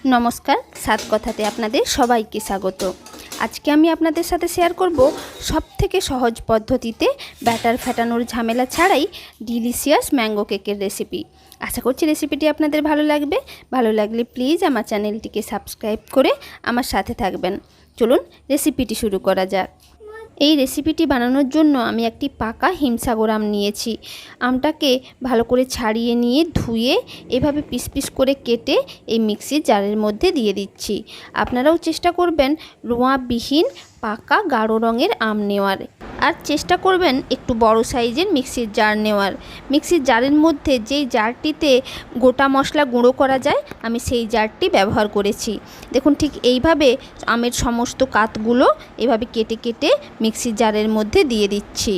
নমস্কার, সাত কথাতে আপনাদের সবাইকে স্বাগত। আজকে আমি আপনাদের সাথে শেয়ার করব সবথেকে সহজ পদ্ধতিতে ব্যাটার ফেটানোর ঝামেলা ছাড়াই ডিলিশিয়াস ম্যাঙ্গো কেকের রেসিপি। আশা করছি রেসিপিটি আপনাদের ভালো লাগবে। ভালো লাগলে প্লিজ আমার চ্যানেলটিকে সাবস্ক্রাইব করে আমার সাথে থাকবেন। চলুন রেসিপিটি শুরু করা যাক। এই রেসিপিটি বানানোর জন্য আমি একটি পাকা হিমসাগর আম নিয়েছি। আমটাকে ভালো করে ছাড়িয়ে নিয়ে ধুয়ে এভাবে পিস পিস করে কেটে এই মিক্সির জারের মধ্যে দিয়ে দিচ্ছি। আপনারাও চেষ্টা করবেন রোঁয়াবিহীন পাকা গাঢ় রঙের আম নেওয়ার, আর চেষ্টা করবেন একটু বড় সাইজের মিক্সির জার নেওয়ার। মিক্সির জারের মধ্যে যেই জারটিতে গোটা মশলা গুঁড়ো করা যায় আমি সেই জারটি ব্যবহার করেছি। দেখুন, ঠিক এইভাবে আমের সমস্ত কাতগুলো এভাবে কেটে কেটে মিক্সির জারের মধ্যে দিয়ে দিচ্ছি।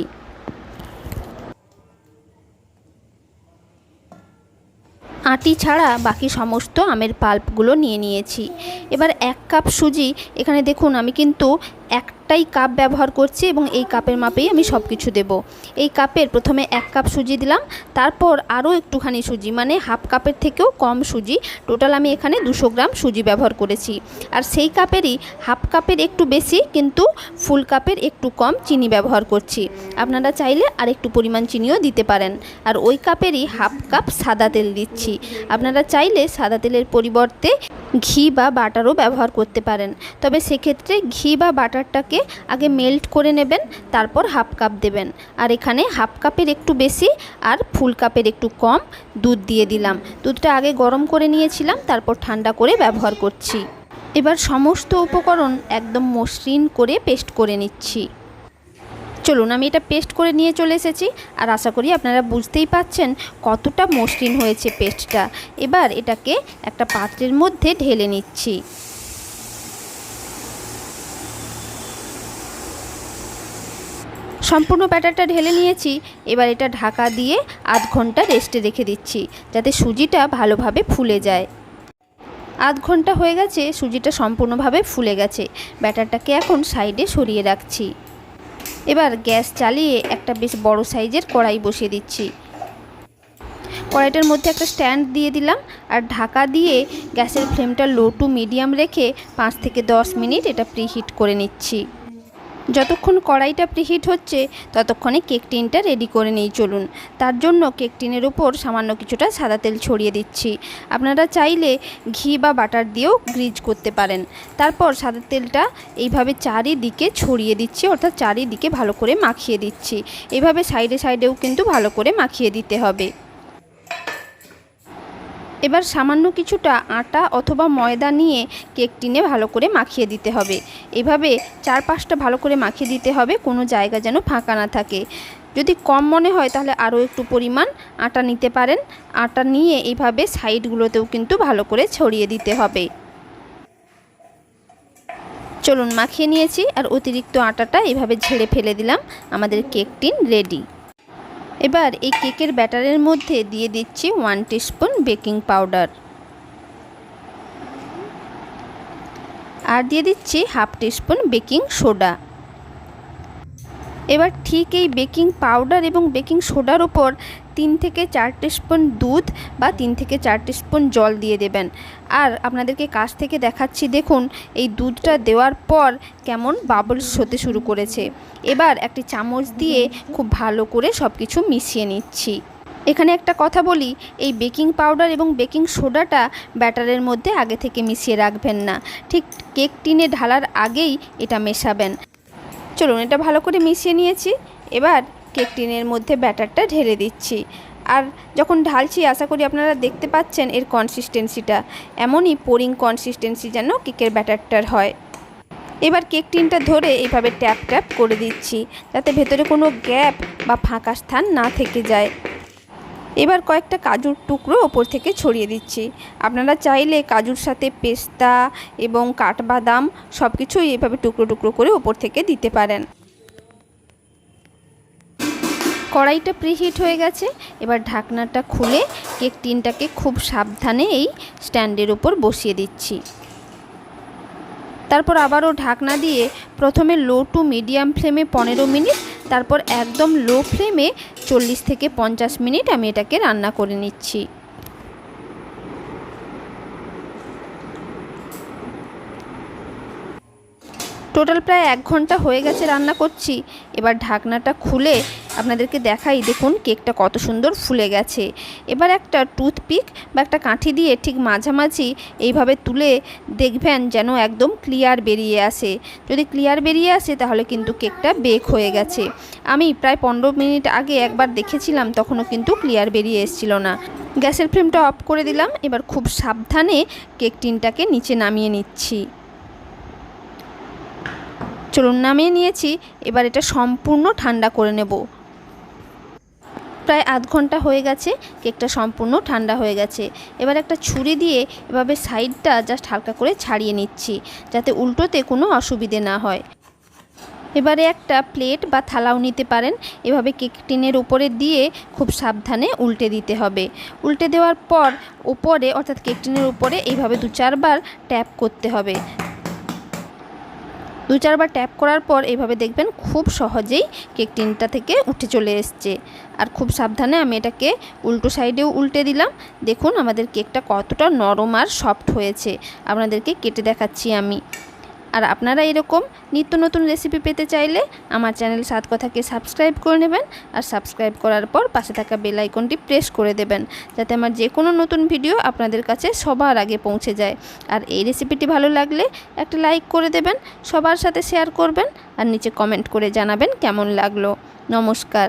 আটি ছাড়া বাকি সমস্ত আমের পাল্পগুলো নিয়ে নিয়েছি। এবার 1 কাপ সুজি, এখানে দেখুন আমি কিন্তু একটাই কাপ ব্যবহার করছি এবং এই কাপের মাপেই আমি সব কিছু দেবো। এই কাপের প্রথমে 1 কাপ সুজি দিলাম, তারপর আরও একটুখানি সুজি, মানে হাফ কাপের থেকেও কম সুজি। টোটাল আমি এখানে 200 গ্রাম সুজি ব্যবহার করেছি। আর সেই কাপেরই হাফ কাপের একটু বেশি কিন্তু ফুল কাপের একটু কম চিনি ব্যবহার করছি। আপনারা চাইলে আর একটু পরিমাণ চিনিও দিতে পারেন। আর ওই কাপেরই হাফ কাপ সাদা তেল দিচ্ছি। আপনারা চাইলে সাদা তেলের পরিবর্তে ঘি বা বাটারও ব্যবহার করতে পারেন, তবে সেক্ষেত্রে ঘি বা বাটারটাকে আগে মেল্ট করে নেবেন, তারপর হাফ কাপ দেবেন। আর এখানে হাফ কাপের একটু বেশি আর ফুল কাপের একটু কম দুধ দিয়ে দিলাম। দুধটা আগে গরম করে নিয়েছিলাম, তারপর ঠান্ডা করে ব্যবহার করছি। এবার সমস্ত উপকরণ একদম মসৃণ করে পেস্ট করে নিচ্ছি। চলুন, আমি এটা পেস্ট করে নিয়ে চলে এসেছি, আর আশা করি আপনারা বুঝতেই পাচ্ছেন কতটা মসৃণ হয়েছে পেস্টটা। এবার এটাকে একটা পাত্রের মধ্যে ঢেলে নিচ্ছি। সম্পূর্ণ ব্যাটারটা ঢেলে নিয়েছি। এবার এটা ঢাকা দিয়ে আধ ঘন্টা রেস্টে রেখে দিচ্ছি, যাতে সুজিটা ভালোভাবে ফুলে যায়। আধ ঘন্টা হয়ে গেছে, সুজিটা সম্পূর্ণভাবে ফুলে গেছে। ব্যাটারটাকে এখন সাইডে সরিয়ে রাখছি। এবার গ্যাস চালিয়ে একটা বেশ বড় সাইজের কড়াই বসিয়ে দিচ্ছি। কড়াইটার মধ্যে একটা স্ট্যান্ড দিয়ে দিলাম, আর ঢাকা দিয়ে গ্যাসের ফ্লেমটা লো টু মিডিয়াম রেখে 5 থেকে 10 মিনিট এটা প্রিহিট করে নিচ্ছি। যতক্ষণ কড়াইটা প্রিহিট হচ্ছে ততক্ষণে কেক টিনটা রেডি করে নিই। চলুন, তার জন্য কেক টিনের উপর সামান্য কিছুটা সাদা তেল ছড়িয়ে দিচ্ছি। আপনারা চাইলে ঘি বা বাটার দিয়েও গ্রিজ করতে পারেন। তারপর সাদা তেলটা এইভাবে চারিদিকে ছড়িয়ে দিচ্ছি, অর্থাৎ চারিদিকে ভালো করে মাখিয়ে দিচ্ছি। এইভাবে সাইডে সাইডেও কিন্তু ভালো করে মাখিয়ে দিতে হবে। এবার সামান্য কিছুটা আটা অথবা ময়দা নিয়ে কেক টিনে ভালো করে মাখিয়ে দিতে হবে। এভাবে 4-5টা ভালো করে মাখিয়ে দিতে হবে, কোনো জায়গা যেন ফাঁকা না থাকে। যদি কম মনে হয় তাহলে আরও একটু পরিমাণ আটা নিতে পারেন। আটা নিয়ে এইভাবে সাইডগুলোতেও কিন্তু ভালো করে ছড়িয়ে দিতে হবে। চলুন, মাখিয়ে নিয়েছি, আর অতিরিক্ত আটাটা এইভাবে ঝেড়ে ফেলে দিলাম। আমাদের কেক টিন রেডি। এবার এই কেকের ব্যাটারের মধ্যে দিয়ে দিচ্ছি 1 টিস্পুন বেকিং পাউডার, আর দিয়ে দিচ্ছি হাফ টিস্পুন বেকিং সোডা। এবার ঠিক এই বেকিং পাউডার এবং বেকিং সোডার উপর 3 থেকে 4 টিস্পুন দুধ বা 3 থেকে 4 টিস্পুন জল দিয়ে দেবেন। আর আপনাদেরকে কাছ থেকে দেখাচ্ছি, দেখুন এই দুধটা দেওয়ার পর কেমন বাবলস হতে শুরু করেছে। এবার একটি চামচ দিয়ে খুব ভালো করে সব কিছু মিশিয়ে নিচ্ছি। এখানে একটা কথা বলি, এই বেকিং পাউডার এবং বেকিং সোডাটা ব্যাটারের মধ্যে আগে থেকে মিশিয়ে রাখবেন না, ঠিক কেক টিনে ঢালার আগেই এটা মেশাবেন। চলুন, এটা ভালো করে মিশিয়ে নিয়েছি। এবার কেক টিনের মধ্যে ব্যাটারটা ঢেলে দিচ্ছি। আর যখন ঢালছি আশা করি আপনারা দেখতে পাচ্ছেন এর কনসিস্টেন্সিটা এমনই পোরিং কনসিস্টেন্সি যেন কেকের ব্যাটারটার হয়। এবার কেক টিনটা ধরে এইভাবে ট্যাপ ট্যাপ করে দিচ্ছি, যাতে ভেতরে কোনো গ্যাপ বা ফাঁকা স্থান না থেকে যায়। এবার কয়েকটা কাজুর টুকরো ওপর থেকে ছড়িয়ে দিচ্ছি। আপনারা চাইলে কাজুর সাথে পেস্তা এবং কাঠবাদাম সব কিছুই এভাবে টুকরো টুকরো করে ওপর থেকে দিতে পারেন। কড়াইটা প্রিহিট হয়ে গেছে। এবার ঢাকনাটা খুলে কেক টিনটাকে খুব সাবধানে এই স্ট্যান্ডের উপর বসিয়ে দিচ্ছি। তারপর আবারও ঢাকনা দিয়ে প্রথমে লো টু মিডিয়াম ফ্লেমে 15 মিনিট, তারপর একদম লো ফ্লেমে 40 থেকে 50 মিনিট আমি এটাকে রান্না করে নিচ্ছি। টোটাল প্রায় 1 ঘন্টা হয়ে গেছে রান্না করছি। এবার ঢাকনাটা খুলে আপনাদেরকে দেখাই, দেখুন কেকটা কত সুন্দর ফুলে গেছে। এবার একটা টুথপিক বা একটা কাঠি দিয়ে ঠিক মাঝামাঝি এইভাবে তুলে দেখবেন যেন একদম ক্লিয়ার বেরিয়ে আসে। যদি ক্লিয়ার বেরিয়ে আসে তাহলে কিন্তু কেকটা বেক হয়ে গেছে। আমি প্রায় 15 মিনিট আগে একবার দেখেছিলাম, তখনও কিন্তু ক্লিয়ার বেরিয়ে এসেছিল না। গ্যাসের ফ্লেমটা অফ করে দিলাম। এবার খুব সাবধানে কেক টিনটাকে নিচে নামিয়ে নিচ্ছি। চলুন নামিয়ে নিয়েছি। এবার এটা সম্পূর্ণ ঠান্ডা করে নেব। প্রায় আধ ঘন্টা হয়ে গেছে, কেকটা সম্পূর্ণ ঠান্ডা হয়ে গেছে। এবার একটা ছুরি দিয়ে এভাবে সাইডটা জাস্ট হালকা করে ছাড়িয়ে নিচ্ছি, যাতে উল্টোতে কোনো অসুবিধে না হয়। এবারে একটা প্লেট বা থালাও নিতে পারেন। এভাবে কেক টিনের উপরে দিয়ে খুব সাবধানে উল্টে দিতে হবে। উল্টে দেওয়ার পর উপরে অর্থাৎ কেক টিনের উপরে এইভাবে 2-4 বার ট্যাপ করতে হবে। 2-4 বার ট্যাপ করার পর এইভাবে দেখবেন খুব সহজেই কেক টিনটা থেকে উঠে চলে এসছে। আর খুব সাবধানে আমি এটাকে উল্টো সাইডেও উল্টে দিলাম। দেখুন আমাদের কেকটা কতটা নরম আর সফট হয়েছে, আপনাদেরকে কেটে দেখাচ্ছি আমি। আর আপনারা এরকম নিত্য নতুন রেসিপি পেতে চাইলে আমার চ্যানেল সাত কথাকে সাবস্ক্রাইব করে নেবেন। আর সাবস্ক্রাইব করার পর পাশে থাকা বেল আইকনটি প্রেস করে দেবেন, যাতে আমার যে কোনো নতুন ভিডিও আপনাদের কাছে সবার আগে পৌঁছে যায়। আর এই রেসিপিটি ভালো লাগলে একটা লাইক করে দেবেন, সবার সাথে শেয়ার করবেন আর নিচে কমেন্ট করে জানাবেন কেমন লাগলো। নমস্কার।